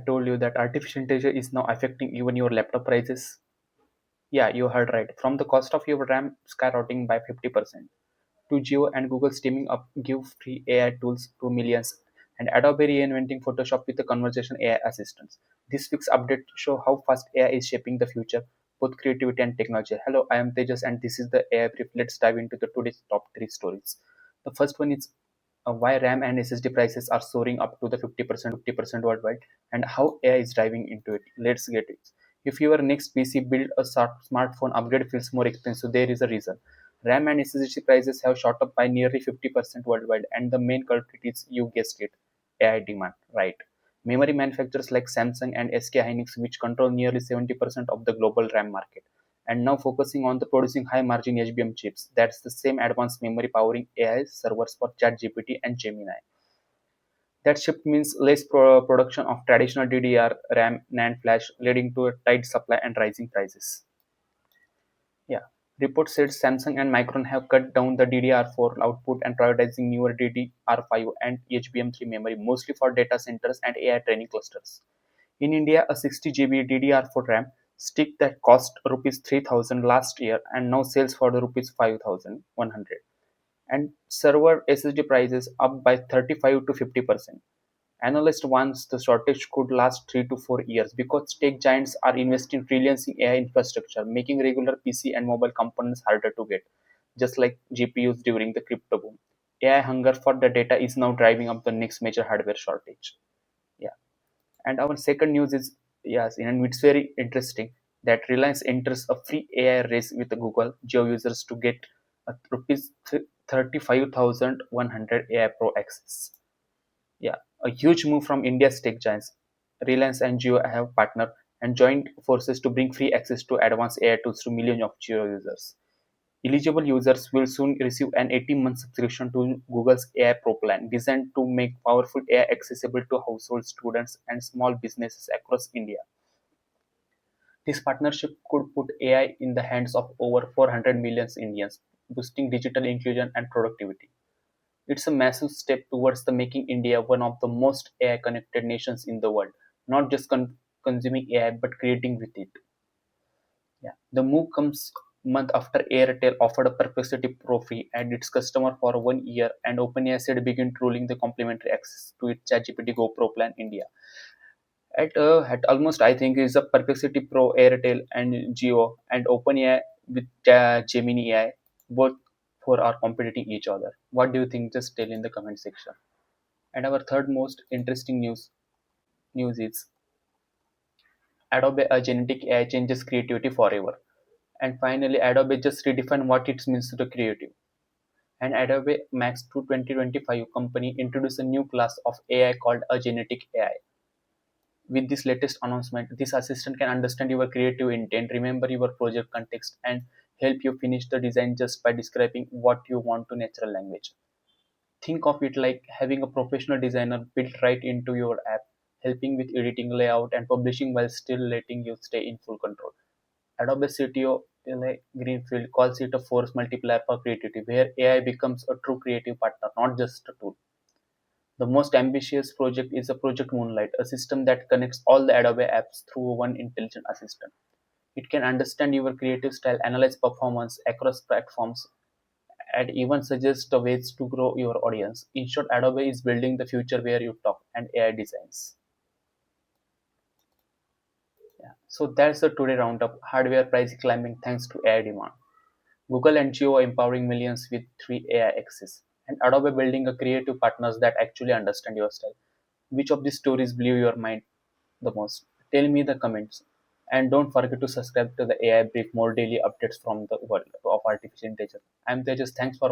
Told you that artificial intelligence is now affecting even your laptop prices. Yeah, you heard right. From the cost of your RAM skyrocketing by 50% to Jio and Google teaming up give free AI tools to millions, and Adobe reinventing Photoshop with the conversational AI assistants. This week's update show how fast AI is shaping the future, both creativity and technology. Hello, I am Tejas, and this is the AI brief. Let's dive into the today's top three stories. The first one is why RAM and SSD prices are soaring up to the 50% worldwide, and how AI is driving into it. Let's get it. If your next PC build a smartphone upgrade feels more expensive, there is a reason. RAM and SSD prices have shot up by nearly 50% worldwide, and the main culprit is, you guessed it, AI demand, right? Memory manufacturers like Samsung and SK Hynix, which control nearly 70% of the global RAM market, and now focusing on the producing high-margin HBM chips. That's the same advanced memory powering AI servers for ChatGPT and Gemini. That shift means less production of traditional DDR, RAM, NAND flash, leading to a tight supply and rising prices. Yeah. Reports said Samsung and Micron have cut down the DDR4 output and prioritizing newer DDR5 and HBM3 memory, mostly for data centers and AI training clusters. In India, a 60 GB DDR4 RAM stick that cost rupees 3000 last year and now sells for the rupees 5100. And server SSD prices up by 35 to 50%. Analysts warns the shortage could last 3 to 4 years because tech giants are investing trillions in AI infrastructure, making regular PC and mobile components harder to get, just like GPUs during the crypto boom. AI hunger for the data is now driving up the next major hardware shortage. Yeah. And our second news is, yes, and it's very interesting that Reliance enters a free AI race with Google Geo users to get a rupees 35,100 AI Pro access. Yeah, a huge move from India's tech giants. Reliance and Jio have partnered and joined forces to bring free access to advanced AI tools to millions of Jio users. Eligible users will soon receive an 18-month subscription to Google's AI Pro plan, designed to make powerful AI accessible to households, students, and small businesses across India. This partnership could put AI in the hands of over 400 million Indians, boosting digital inclusion and productivity. It's a massive step towards the making India one of the most AI connected nations in the world, not just consuming AI but creating with it. Yeah. The move comes month after Airtel offered a Perplexity Pro free and its customer for 1 year, and OpenAI said begin rolling the complimentary access to its ChatGPT Go Pro plan India. At almost I think is a Perplexity Pro, Airtel and Geo and OpenAI with Gemini AI, both four are competing each other. What do you think? Just tell in the comment section. And our third most interesting news is Adobe Agentic AI changes creativity forever. And finally, Adobe just redefined what it means to the creative. And Adobe Max 2 2025 company introduced a new class of AI called Agentic AI. With this latest announcement, this assistant can understand your creative intent, remember your project context, and help you finish the design just by describing what you want to natural language. Think of it like having a professional designer built right into your app, helping with editing, layout, and publishing while still letting you stay in full control. Adobe CTO Eli Greenfield calls it a force multiplier for creativity, where AI becomes a true creative partner, not just a tool. The most ambitious project is a Project Moonlight, a system that connects all the Adobe apps through one intelligent assistant. It can understand your creative style, analyze performance across platforms, and even suggest ways to grow your audience. In short, Adobe is building the future where you talk and AI designs. Yeah. So that's the today roundup. Hardware price climbing thanks to AI demand. Google and Geo empowering millions with free AI access. And Adobe building a creative partners that actually understand your style. Which of these stories blew your mind the most? Tell me in the comments. And don't forget to subscribe to the AI Brief more daily updates from the world of artificial intelligence. I'm Tejas. Thanks for